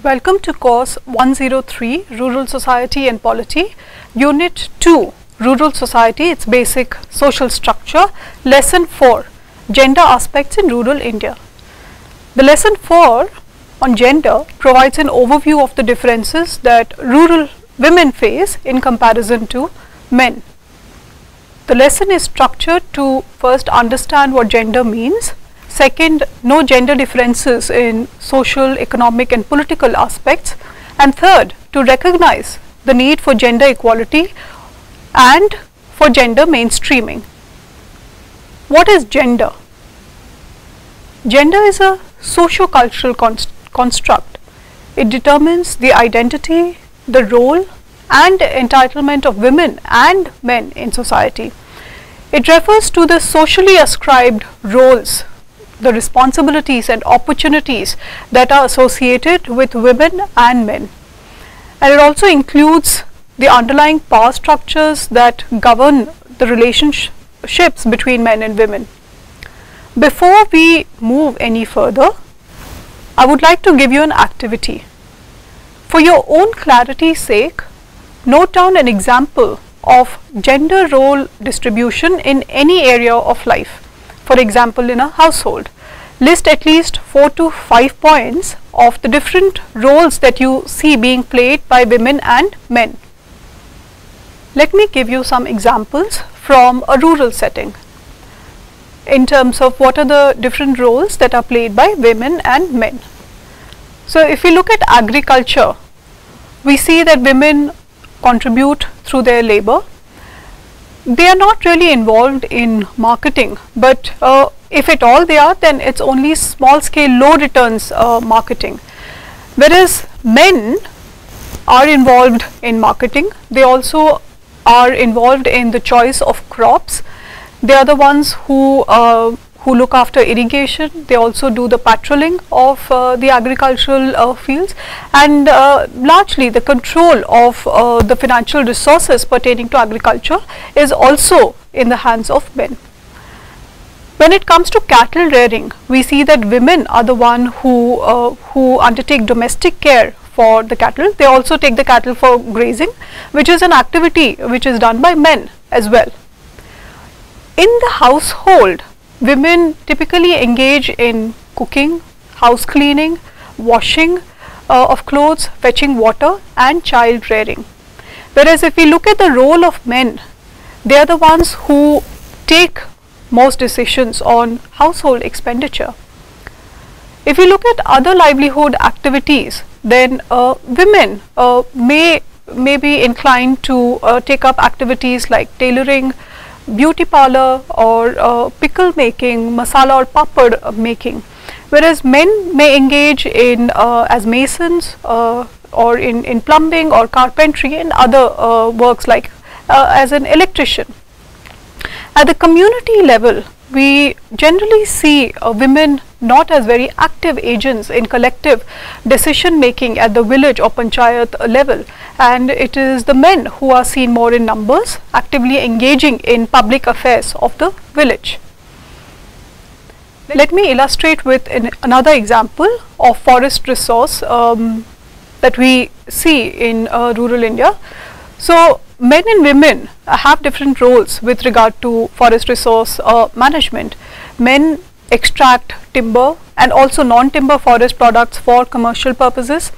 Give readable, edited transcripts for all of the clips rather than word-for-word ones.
Welcome to course 103 Rural Society and Polity, Unit 2 Rural Society, its basic social structure, Lesson 4 Gender Aspects in Rural India. The Lesson 4 on gender provides an overview of the differences that rural women face in comparison to men. The lesson is structured to first understand what gender means, second, know gender differences in social, economic and political aspects, and third, to recognize the need for gender equality and for gender mainstreaming. What is gender? Gender is a socio-cultural construct. It determines the identity, the role and entitlement of women and men in society. It refers to the socially ascribed roles, the responsibilities and opportunities that are associated with women and men. And it also includes the underlying power structures that govern the relationships between men and women. Before we move any further, I would like to give you an activity. For your own clarity's sake, note down an example of gender role distribution in any area of life. For example, in a household, list at least 4 to 5 points of the different roles that you see being played by women and men. Let me give you some examples from a rural setting in terms of what are the different roles that are played by women and men. So, if we look at agriculture, we see that women contribute through their labor. They are not really involved in marketing, but if at all they are, then it's only small scale, low returns marketing. Whereas men are involved in marketing, they also are involved in the choice of crops. They are the ones who look after irrigation. They also do the patrolling of the agricultural fields, and largely the control of the financial resources pertaining to agriculture is also in the hands of men. When it comes to cattle rearing, we see that women are the one who undertake domestic care for the cattle. They also take the cattle for grazing, which is an activity which is done by men as well. In the household, women typically engage in cooking, house cleaning, washing of clothes, fetching water and child rearing. Whereas if we look at the role of men, they are the ones who take most decisions on household expenditure. If we look at other livelihood activities, then women may be inclined to take up activities like tailoring, beauty parlor or pickle making, masala or papad making, whereas men may engage in as masons or in plumbing or carpentry and other works like as an electrician. At the community level, we generally see women not as very active agents in collective decision making at the village or panchayat level, and it is the men who are seen more in numbers actively engaging in public affairs of the village. Let me illustrate with another example of forest resource that we see in rural India. So, men and women have different roles with regard to forest resource management. Men extract timber and also non-timber forest products for commercial purposes,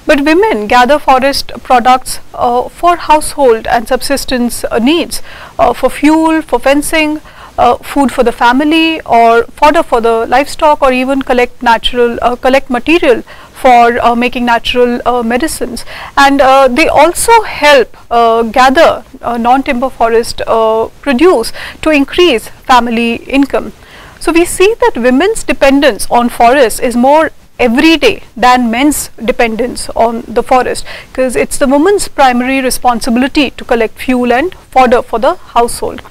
but women gather forest products for household and subsistence needs, for fuel, for fencing, food for the family, or fodder for the livestock, or even collect material for making natural medicines. And they also help gather non-timber forest produce to increase family income. So, we see that women's dependence on forests is more everyday than men's dependence on the forest, because it's the woman's primary responsibility to collect fuel and fodder for the household.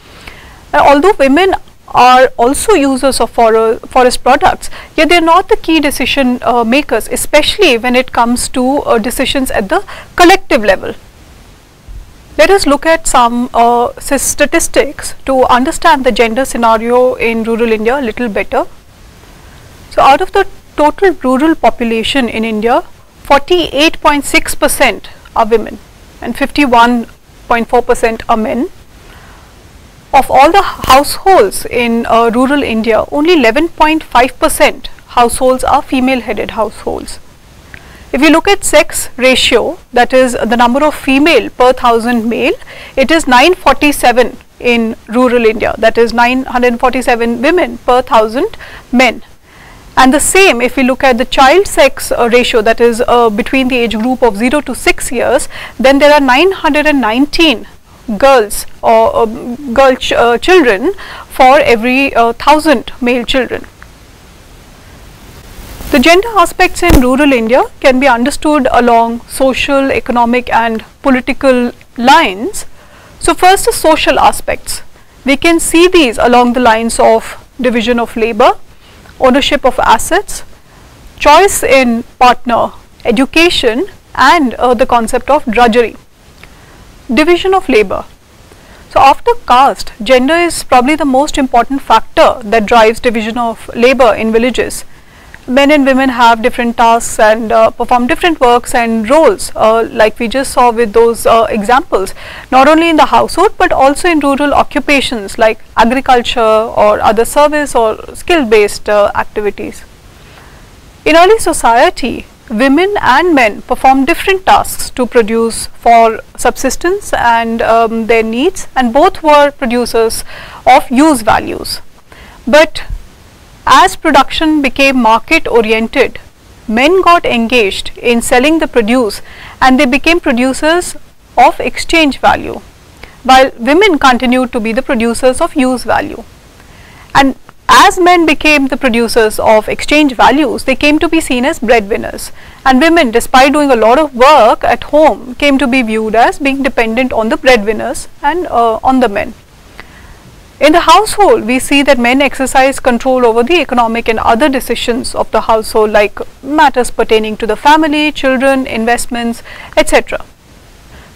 Although women are also users of forest products, yet they are not the key decision makers, especially when it comes to decisions at the collective level. Let us look at some statistics to understand the gender scenario in rural India a little better. So, out of the total rural population in India, 48.6% are women and 51.4% are men. Of all the households in rural India, only 11.5% households are female-headed households. If you look at sex ratio, that is the number of female per 1000 male, it is 947 in rural India, that is 947 women per 1000 men. And the same if we look at the child sex ratio, that is between the age group of 0 to 6 years, then there are 919 girls or children for every 1000 male children. The gender aspects in rural India can be understood along social, economic and political lines. So first, the social aspects. We can see these along the lines of division of labor, ownership of assets, choice in partner, education and the concept of drudgery. Division of labor. So after caste, gender is probably the most important factor that drives division of labor in villages. Men and women have different tasks and perform different works and roles, like we just saw with those examples, not only in the household but also in rural occupations like agriculture or other service or skill based activities. In early society, women and men perform different tasks to produce for subsistence and their needs, and both were producers of use values. But as production became market oriented, men got engaged in selling the produce and they became producers of exchange value, while women continued to be the producers of use value. And as men became the producers of exchange values, they came to be seen as breadwinners, and women, despite doing a lot of work at home, came to be viewed as being dependent on the breadwinners and on the men. In the household, we see that men exercise control over the economic and other decisions of the household, like matters pertaining to the family, children, investments, etc.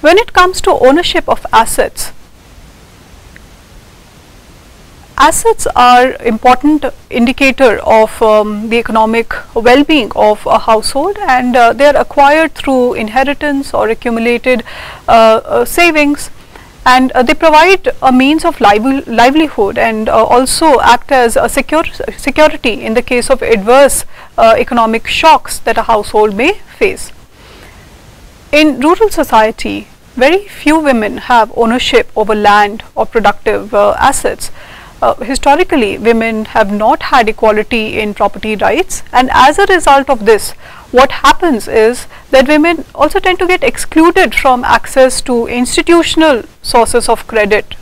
When it comes to ownership of assets, assets are important indicator of the economic well-being of a household, and they are acquired through inheritance or accumulated savings. And they provide a means of livelihood and also act as a security in the case of adverse economic shocks that a household may face. In rural society, very few women have ownership over land or productive assets. Historically, women have not had equality in property rights, and as a result of this, what happens is that women also tend to get excluded from access to institutional sources of credit,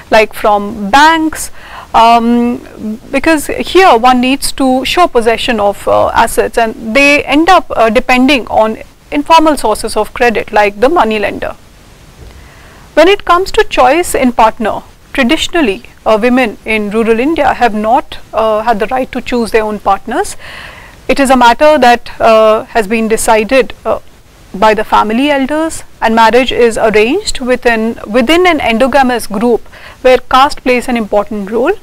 like from banks, because here one needs to show possession of assets, and they end up depending on informal sources of credit like the money lender. When it comes to choice in partner, traditionally women in rural India have not had the right to choose their own partners. It is a matter that has been decided by the family elders, and marriage is arranged within an endogamous group where caste plays an important role.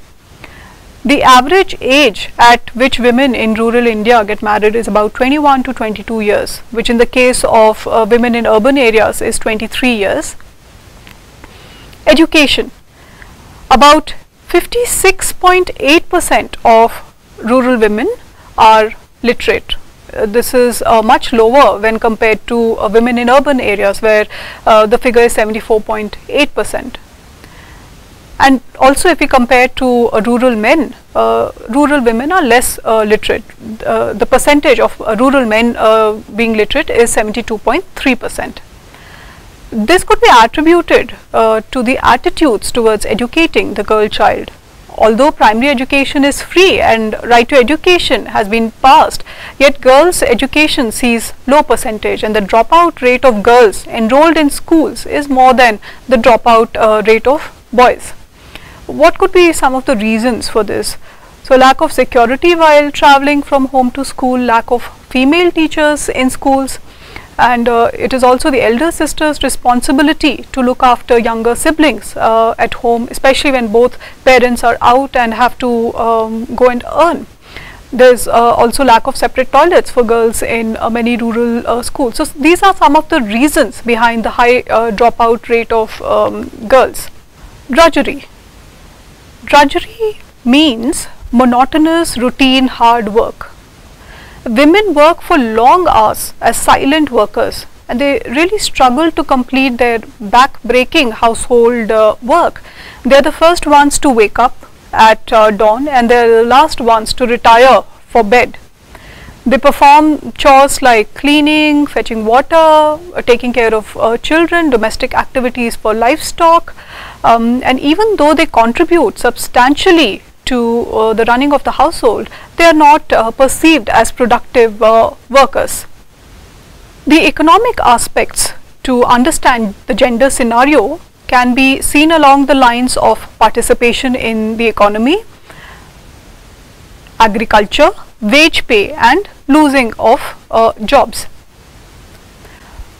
The average age at which women in rural India get married is about 21 to 22 years, which in the case of women in urban areas is 23 years. Education. About 56.8% of rural women are literate. This is much lower when compared to women in urban areas, where the figure is 74.8%. And also, if we compare to rural men, rural women are less literate. The percentage of rural men being literate is 72.3%. This could be attributed to the attitudes towards educating the girl child. Although primary education is free and right to education has been passed, yet girls' education sees low percentage, and the dropout rate of girls enrolled in schools is more than the dropout rate of boys. What could be some of the reasons for this? So, lack of security while traveling from home to school, lack of female teachers in schools, and it is also the elder sister's responsibility to look after younger siblings at home, especially when both parents are out and have to go and earn. There's also lack of separate toilets for girls in many rural schools. So these are some of the reasons behind the high dropout rate of girls. Drudgery. Drudgery means monotonous, routine, hard work. Women work for long hours as silent workers, and they really struggle to complete their back-breaking household work. They are the first ones to wake up at dawn, and they are the last ones to retire for bed. They perform chores like cleaning, fetching water, taking care of children, domestic activities for livestock, and even though they contribute substantially to the running of the household, they are not perceived as productive workers. The economic aspects to understand the gender scenario can be seen along the lines of participation in the economy, agriculture, wage pay, and losing of jobs.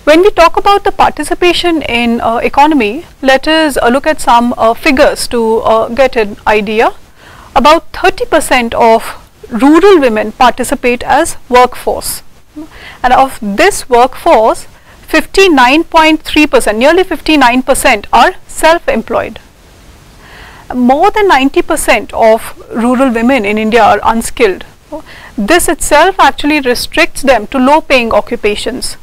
When we talk about the participation in economy, let us look at some figures to get an idea. About 30% of rural women participate as workforce, and of this workforce 59.3%, nearly 59% are self-employed. More than 90% of rural women in India are unskilled. This itself actually restricts them to low-paying occupations.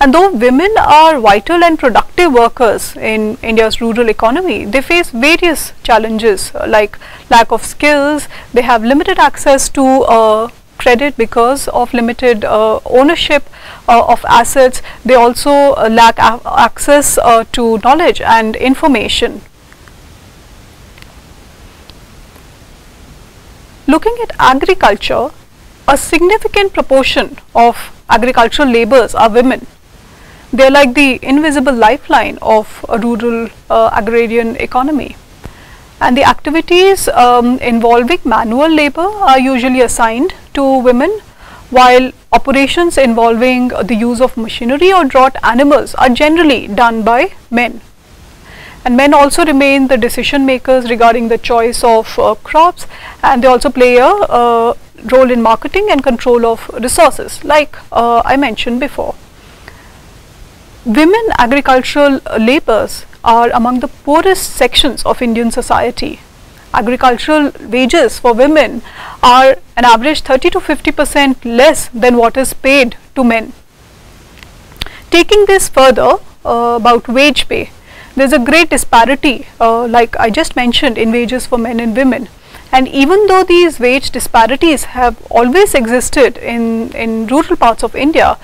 And though women are vital and productive workers in India's rural economy, they face various challenges like lack of skills. They have limited access to credit because of limited ownership of assets. They also lack access to knowledge and information. Looking at agriculture, a significant proportion of agricultural laborers are women. They are like the invisible lifeline of a rural agrarian economy. And the activities involving manual labor are usually assigned to women, while operations involving the use of machinery or draught animals are generally done by men. And men also remain the decision makers regarding the choice of crops, and they also play a role in marketing and control of resources, like I mentioned before. Women agricultural laborers are among the poorest sections of Indian society. Agricultural wages for women are an average 30 to 50% less than what is paid to men. Taking this further about wage pay, there is a great disparity like I just mentioned in wages for men and women. And even though these wage disparities have always existed in rural parts of India,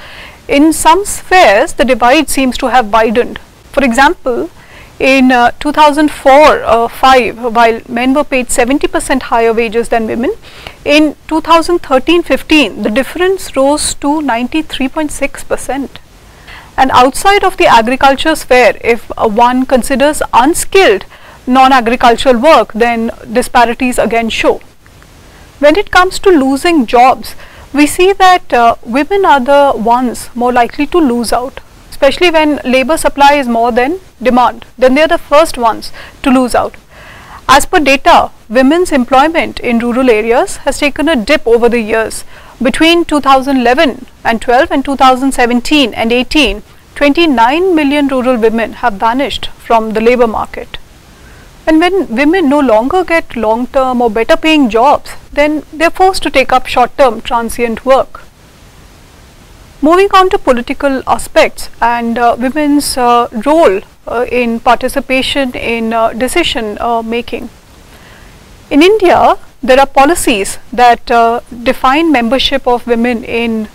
in some spheres the divide seems to have widened. For example, in 2004-05, while men were paid 70% higher wages than women, in 2013-15 the difference rose to 93.6%. And outside of the agriculture sphere, if one considers unskilled non-agricultural work, then disparities again show. When it comes to losing jobs, we see that women are the ones more likely to lose out, especially when labor supply is more than demand. Then they are the first ones to lose out. As per data, women's employment in rural areas has taken a dip over the years. Between 2011 and 12 and 2017 and 18, 29 million rural women have vanished from the labor market. And when women no longer get long-term or better paying jobs, then they are forced to take up short-term transient work. Moving on to political aspects and women's role in participation in decision making. In India, there are policies that define membership of women in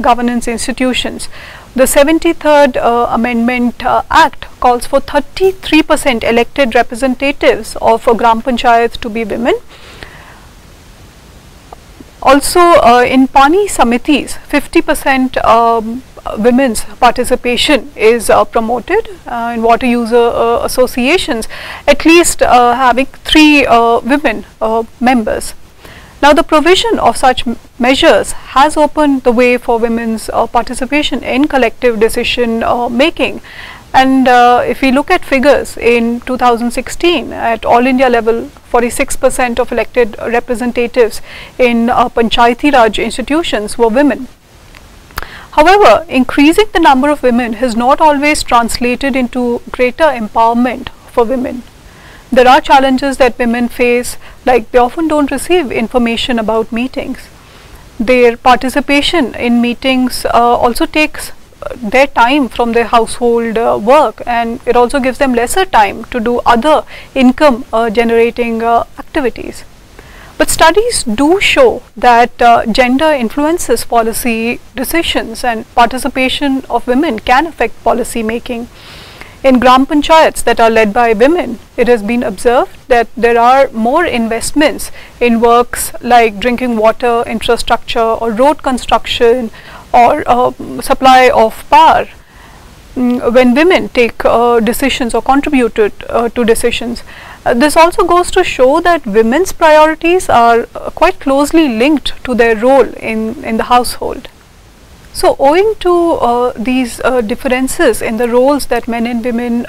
governance institutions. The 73rd Amendment Act calls for 33% elected representatives of Gram Panchayats to be women. Also in Pani Samitis, 50% women's participation is promoted. In water user associations, at least having 3 women members. Now the provision of such measures has opened the way for women's participation in collective decision making, And if we look at figures in 2016, at all India level, 46% of elected representatives in Panchayati Raj institutions were women. However, increasing the number of women has not always translated into greater empowerment for women. There are challenges that women face, like they often don't receive information about meetings. Their participation in meetings also takes their time from their household work, and it also gives them lesser time to do other income generating activities. But studies do show that gender influences policy decisions, and participation of women can affect policy making. In Gram Panchayats that are led by women, it has been observed that there are more investments in works like drinking water infrastructure or road construction or supply of power when women take decisions or contributed to decisions. This also goes to show that women's priorities are quite closely linked to their role in the household. So owing to these differences in the roles that men and women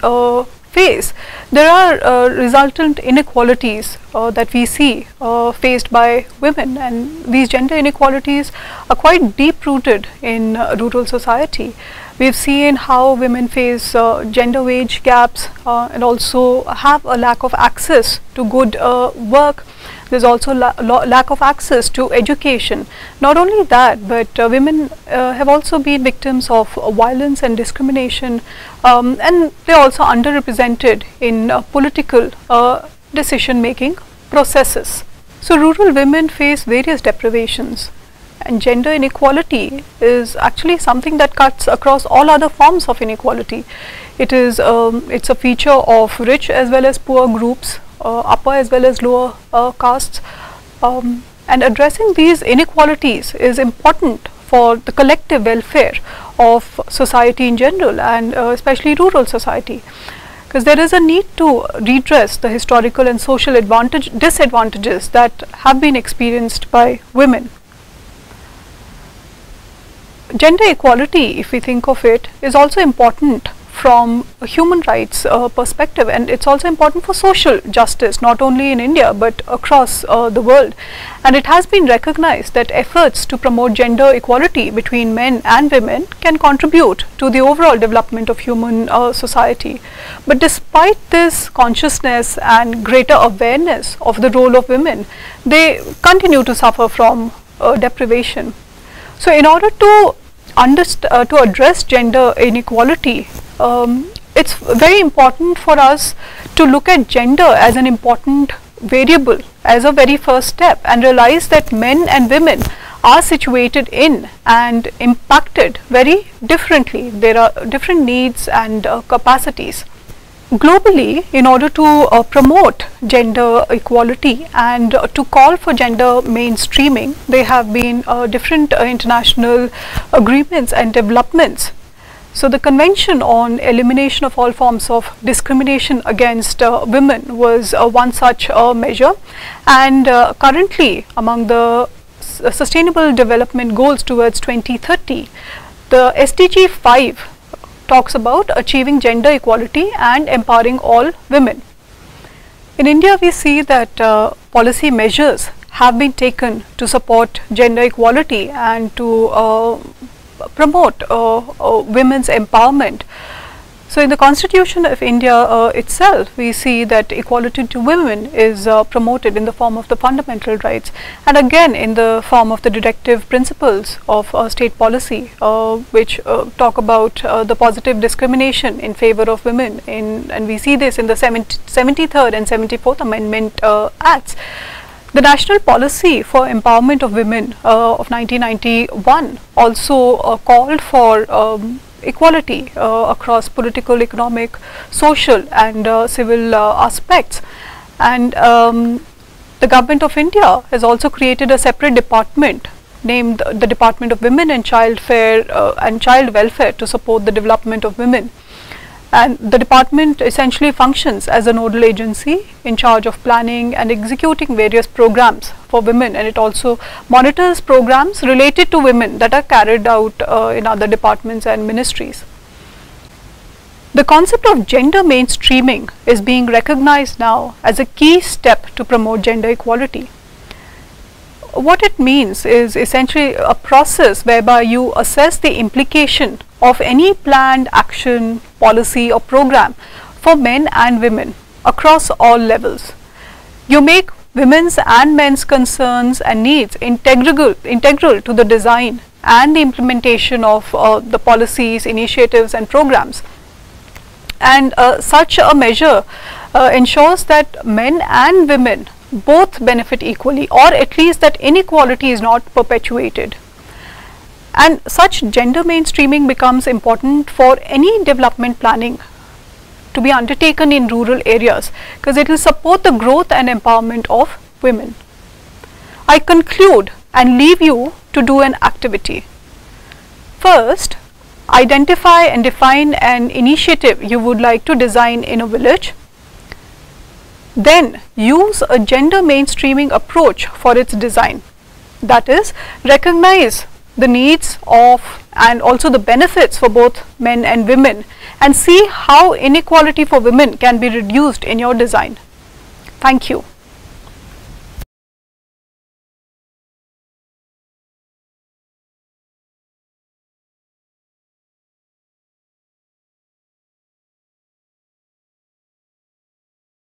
face, there are resultant inequalities that we see faced by women, and these gender inequalities are quite deep rooted in rural society. We have seen how women face gender wage gaps and also have a lack of access to good work. There is also lack of access to education. Not only that, but women have also been victims of violence and discrimination, and they are also underrepresented in political decision making processes. So rural women face various deprivations, and gender inequality is actually something that cuts across all other forms of inequality. It's a feature of rich as well as poor groups, upper as well as lower castes, and addressing these inequalities is important for the collective welfare of society in general, and especially rural society, because there is a need to redress the historical and social disadvantages that have been experienced by women. Gender equality, if we think of it, is also important from a human rights perspective, and it's also important for social justice, not only in India but across the world. And it has been recognized that efforts to promote gender equality between men and women can contribute to the overall development of human society. But despite this consciousness and greater awareness of the role of women, they continue to suffer from deprivation. So in order to address gender inequality, it's very important for us to look at gender as an important variable as a very first step, and realize that men and women are situated in and impacted very differently. There are different needs and capacities. Globally, in order to promote gender equality and to call for gender mainstreaming, there have been different international agreements and developments. So the Convention on Elimination of All Forms of Discrimination Against Women was one such measure, and currently among the Sustainable Development Goals towards 2030, the SDG 5 talks about achieving gender equality and empowering all women. In India, we see that policy measures have been taken to support gender equality and to promote women's empowerment. So in the Constitution of India itself, we see that equality to women is promoted in the form of the fundamental rights, and again in the form of the directive principles of state policy, which talk about the positive discrimination in favor of women, and we see this in the 73rd and 74th Amendment Acts. The National Policy for Empowerment of Women of 1991 also called for equality across political, economic, social and civil aspects, and the Government of India has also created a separate department named the Department of Women and Child Welfare to support the development of women. And the department essentially functions as a nodal agency in charge of planning and executing various programs for women, and it also monitors programs related to women that are carried out in other departments and ministries. The concept of gender mainstreaming is being recognized now as a key step to promote gender equality. What it means is essentially a process whereby you assess the implication of any planned action, policy or program for men and women across all levels. You make women's and men's concerns and needs integral to the design and the implementation of the policies, initiatives and programs. And such a measure ensures that men and women both benefit equally, or at least that inequality is not perpetuated. And such gender mainstreaming becomes important for any development planning to be undertaken in rural areas, because it will support the growth and empowerment of women. I conclude and leave you to do an activity. First, identify and define an initiative you would like to design in a village. Then use a gender mainstreaming approach for its design. That is, recognize the needs of and also the benefits for both men and women, and see how inequality for women can be reduced in your design. Thank you.